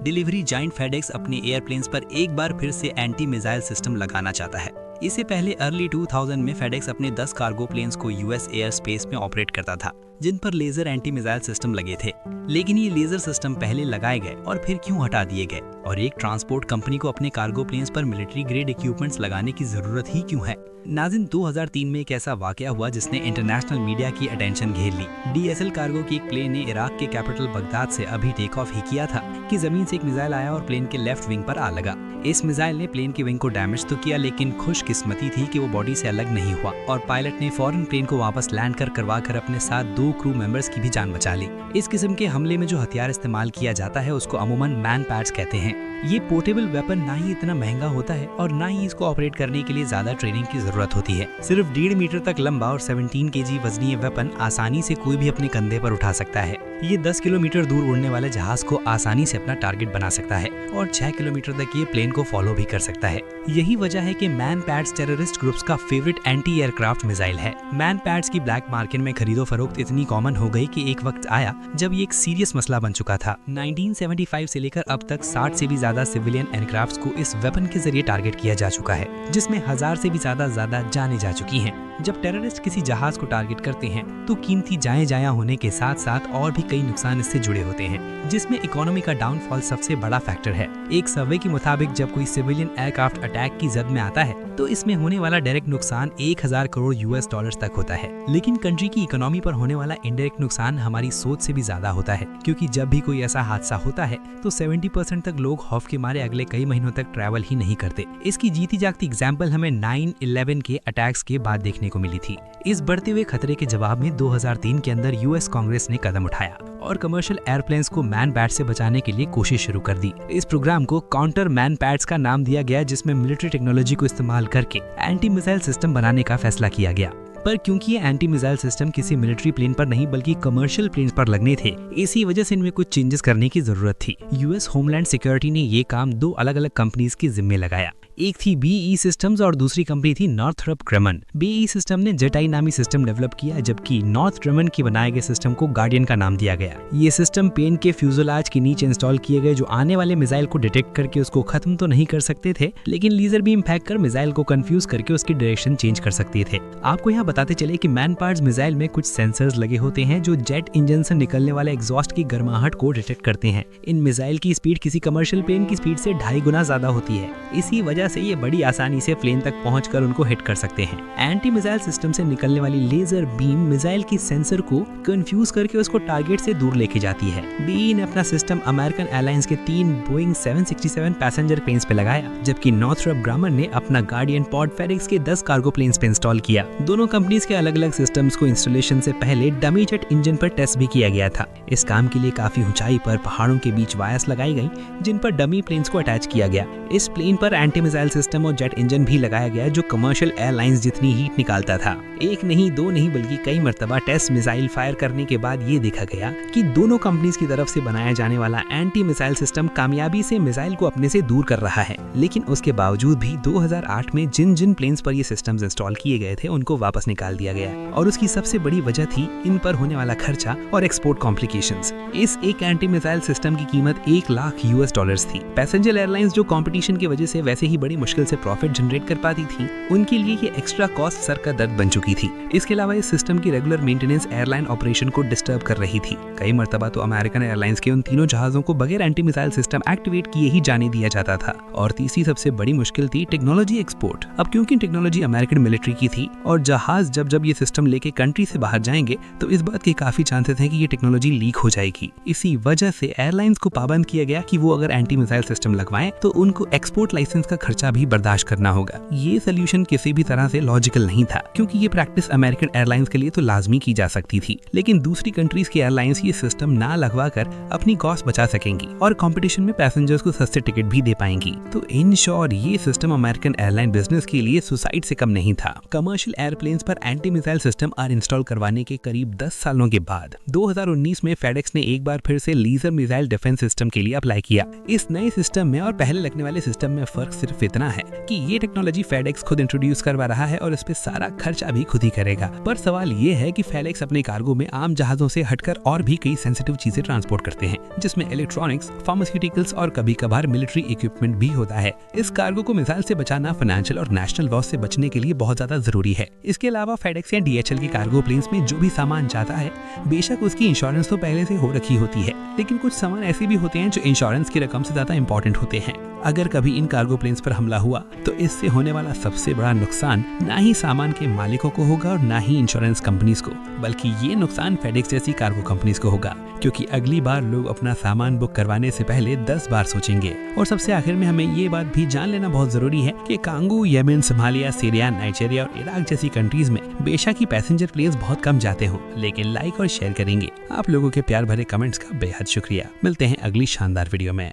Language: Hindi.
डिलीवरी जाइंट फेडेक्स अपने एयरप्लेन्स पर एक बार फिर से एंटी मिसाइल सिस्टम लगाना चाहता है। इससे पहले अर्ली 2000 में फेडेक्स अपने 10 कार्गो प्लेन्स को यूएस एयर स्पेस में ऑपरेट करता था, जिन पर लेजर एंटी मिसाइल सिस्टम लगे थे। लेकिन ये लेजर सिस्टम पहले लगाए गए और फिर क्यों हटा दिए गए, और एक ट्रांसपोर्ट कंपनी को अपने कार्गो प्लेन्स पर मिलिट्री ग्रेड इक्विपमेंट्स लगाने की जरूरत ही क्यों है? नाज़िन, 2003 में एक ऐसा वाकया हुआ जिसने इंटरनेशनल मीडिया की अटेंशन घेर ली। डीएसएल कार्गो की एक प्लेन ने इराक के कैपिटल बगदाद से अभी टेक ऑफ ही किया था कि जमीन से एक मिसाइल आया और प्लेन के लेफ्ट विंग पर आ लगा। इस मिसाइल ने प्लेन की विंग को डैमेज तो किया, लेकिन खुशकिस्मती थी कि वो बॉडी से अलग नहीं हुआ और पायलट ने फौरन प्लेन को वापस लैंड करवाकर अपने साथ 2 क्रू मेंबर्स की भी जान बचा ली। इस किस्म के हमले में जो हथियार इस्तेमाल किया जाता है उसको अमूमन मैन पैड्स कहते हैं। ये पोर्टेबल वेपन ना ही इतना महंगा होता है और ना ही इसको ऑपरेट करने के लिए ज्यादा ट्रेनिंग की जरूरत होती है। सिर्फ 1.5 मीटर तक लंबा और 17 केजी वजनी ये वेपन आसानी से कोई भी अपने कंधे पर उठा सकता है। ये 10 किलोमीटर दूर उड़ने वाले जहाज को आसानी से अपना टारगेट बना सकता है और 6 किलोमीटर तक ये प्लेन को फॉलो भी कर सकता है। यही वजह है कि मैन पैड्स टेररिस्ट ग्रुप्स का फेवरेट एंटी एयरक्राफ्ट मिसाइल है। मैन पैड्स की ब्लैक मार्केट में खरीदो फरोख्त इतनी कॉमन हो गई कि एक वक्त आया जब ये एक सीरियस मसला बन चुका था। 1975 से लेकर अब तक 60 से भी ज्यादा सिविलियन एयरक्राफ्ट्स को इस वेपन के जरिए टारगेट किया जा चुका है, जिसमें 1000 से भी ज्यादा जाने जा चुकी हैं। जब टेररिस्ट किसी जहाज को टारगेट करते हैं तो कीमती जाया होने के साथ साथ और भी कई नुकसान इससे जुड़े होते हैं, जिसमें इकोनॉमी का डाउनफॉल सबसे बड़ा फैक्टर है। एक सर्वे के मुताबिक जब कोई सिविलियन एयरक्राफ्ट अटैक की जद में आता है तो इसमें होने वाला डायरेक्ट नुकसान 1000 करोड़ यूएस डॉलर्स तक होता है। लेकिन कंट्री की इकोनॉमी पर होने वाला इनडायरेक्ट नुकसान हमारी सोच से भी ज्यादा होता है, क्योंकि जब भी कोई ऐसा हादसा होता है तो 70% तक लोग खौफ के मारे अगले कई महीनों तक ट्रैवल ही नहीं करते। इसकी जीती जागती एग्जाम्पल हमें 9/11 के अटैक्स के बाद देखने को मिली थी। इस बढ़ते हुए खतरे के जवाब में 2003 के अंदर यूएस कांग्रेस ने कदम उठाया और कमर्शियल एयरप्लेन्स को मैन पैड से बचाने के लिए कोशिश शुरू कर दी। इस प्रोग्राम को काउंटर मैन पैड्स का नाम दिया गया, जिसमें मिलिट्री टेक्नोलॉजी को इस्तेमाल करके एंटी मिसाइल सिस्टम बनाने का फैसला किया गया। पर क्योंकि ये एंटी मिसाइल सिस्टम किसी मिलिट्री प्लेन पर नहीं बल्कि कमर्शियल प्लेन्स पर लगने थे, इसी वजह से इनमें कुछ चेंजेस करने की जरूरत थी। यूएस होमलैंड सिक्योरिटी ने ये काम 2 अलग-अलग कंपनीज के जिम्मे लगाया। एक थी बीई सिस्टम्स और दूसरी कंपनी थी नॉर्थरॉप ग्रामन। बीई सिस्टम ने जेटाई नामी सिस्टम डेवलप किया, जबकि नॉर्थ ग्रामन के बनाए गए सिस्टम को गार्डियन का नाम दिया गया। ये सिस्टम प्लेन के फ्यूजलाज के नीचे इंस्टॉल किए गए, जो आने वाले मिसाइल को डिटेक्ट करके उसको खत्म तो नहीं कर सकते थे, लेकिन लेजर बीम फेंक कर मिसाइल को कंफ्यूज करके उसकी डायरेक्शन चेंज कर सकते थे। आपको यहाँ बताते चले कि मैन पैड्स मिसाइल में कुछ सेंसर्स लगे होते हैं जो जेट इंजन से निकलने वाले एग्जॉस्ट की गर्माहट को डिटेक्ट करते हैं। इन मिसाइल की स्पीड किसी कमर्शियल प्लेन की स्पीड से 2.5 गुना ज्यादा होती है। इसी वजह से ये बड़ी आसानी से प्लेन तक पहुंचकर उनको हिट कर सकते हैं। एंटी मिसाइल सिस्टम से निकलने वाली लेजर बीम मिसाइल की सेंसर को कंफ्यूज करके उसको टारगेट से दूर लेके जाती है। बीई ने अपना सिस्टम अमेरिकन एयरलाइंस के 3 बोइंग 767 पैसेंजर प्लेन्स पे लगाया, जबकि नॉर्थरॉप ग्रामन ने अपना गार्डियन पॉड फेडेक्स के 10 कार्गो प्लेन्स पे इंस्टॉल किया। दोनों कंपनीज के अलग-अलग सिस्टम्स को इंस्टॉलेशन से पहले डमी जेट इंजन पर टेस्ट भी किया गया था। इस काम के लिए काफी ऊंचाई पर पहाड़ों के बीच वायर्स लगाई गई, जिन पर डमी प्लेन्स को अटैच किया गया। इस प्लेन पर एंटी मिसाइल सिस्टम और जेट इंजन भी लगाया गया, जो कमर्शियल एयरलाइंस जितनी हीट निकालता था। 1 नहीं 2 नहीं बल्कि कई मर्तबा टेस्ट मिसाइल फायर करने के बाद ये देखा गया कि दोनों कंपनीज की तरफ से बनाया जाने वाला एंटी मिसाइल सिस्टम कामयाबी से मिसाइल को अपने से दूर कर रहा है। लेकिन उसके बावजूद भी 2008 में जिन प्लेन्स पर ये सिस्टम्स इंस्टॉल किए गए थे उनको वापस निकाल दिया गया, और उसकी सबसे बड़ी वजह थी इन पर होने वाला खर्चा और एक्सपोर्ट कॉम्प्लिकेशंस। इस एक एंटी मिसाइल सिस्टम की कीमत 1 लाख यूएस डॉलर्स थी। पैसेंजर एयरलाइंस जो कंपटीशन की वजह से वैसे ही बड़ी मुश्किल से प्रॉफिट जनरेट कर पाती थी, उनके लिए ये एक्स्ट्रा कॉस्ट सर का दर्द बन चुकी थी। इसके अलावा इस सिस्टम की रेगुलर मेंटेनेंस एयरलाइन ऑपरेशन को डिस्टर्ब कर रही थी। कई मर्तबा तो अमेरिकन एयरलाइंस के उन तीनों जहाजों को बगैर एंटी मिसाइल सिस्टम एक्टिवेट किए ही जाने दिया जाता था। और तीसरी सबसे बड़ी मुश्किल थी टेक्नोलॉजी एक्सपोर्ट। अब क्योंकि टेक्नोलॉजी अमेरिकन मिलिट्री की थी और जहाज जब ये सिस्टम लेके कंट्री से बाहर जाएंगे तो इस बात के काफी चांसेस हैं कि ये टेक्नोलॉजी लीक हो जाएगी। इसी वजह से एयरलाइंस को पाबंद किया गया कि वो अगर एंटी मिसाइल सिस्टम लगवाएं तो उनको एक्सपोर्ट लाइसेंस का खर्चा भी बर्दाश्त करना होगा। ये सोल्यूशन किसी भी तरह से लॉजिकल नहीं था, क्योंकि ये प्रैक्टिस अमेरिकन एयरलाइंस के लिए तो लाजमी की जा सकती थी, लेकिन दूसरी कंट्रीज की एयरलाइंस ये सिस्टम ना लगवा कर अपनी कॉस्ट बचा सकेंगी और कंपटीशन में पैसेंजर्स को सस्ते टिकट भी दे पाएंगी। तो इन शॉर्ट ये सिस्टम अमेरिकन एयरलाइन बिजनेस के लिए सुसाइड से कम नहीं था। कमर्शियल एयरप्लेन्स पर एंटी मिसाइल सिस्टम इंस्टॉल करवाने के करीब 10 सालों के बाद 2019 में फेडेक्स ने एक बार फिर से लेजर मिसाइल डिफेंस सिस्टम के लिए अप्लाई किया। इस नए सिस्टम में और पहले लगने वाले सिस्टम में फर्क सिर्फ इतना है कि ये टेक्नोलॉजी फेडेक्स खुद इंट्रोड्यूस करवा रहा है और इस पे सारा खर्चा भी खुद ही करेगा। पर सवाल ये है कि फेडेक्स अपने कार्गो में आम जहाजों से हटकर और भी कई सेंसिटिव चीजें ट्रांसपोर्ट करते हैं, जिसमें इलेक्ट्रॉनिक्स, फार्मास्यूटिकल्स और कभी कभार मिलिट्री इक्विपमेंट भी होता है। इस कार्गो को मिसाइल से बचाना फाइनेंशियल और नेशनल लॉस से बचने के लिए बहुत ज्यादा जरूरी है। इसके अलावा फेडेक्स या DHL के कार्गो प्लेन्स में जो भी सामान जाता है, बेशक उसकी इंश्योरेंस तो पहले से हो रखी होती है, लेकिन कुछ सामान ऐसे भी होते हैं जो इंश्योरेंस की रकम से ज्यादा इंपॉर्टेंट होते हैं। अगर कभी इन कार्गो प्लेन्स पर हमला हुआ तो इससे होने वाला सबसे बड़ा नुकसान ना ही सामान के मालिकों को होगा और ना ही इंश्योरेंस कंपनीज को, बल्कि ये नुकसान फेडेक्स जैसी कार्गो कंपनीज को होगा, क्योंकि अगली बार लोग अपना सामान बुक करवाने से पहले 10 बार सोचेंगे। और सबसे आखिर में हमें ये बात भी जान लेना बहुत जरूरी है कि Congo, Yemen, Somalia, Syria, Nigeria और इराक जैसी कंट्रीज में बेशक ही पैसेंजर प्लेन्स बहुत कम जाते हों, लेकिन लाइक और शेयर करेंगे। आप लोगों के प्यार भरे कमेंट्स का बेहद शुक्रिया। मिलते हैं अगली शानदार वीडियो में।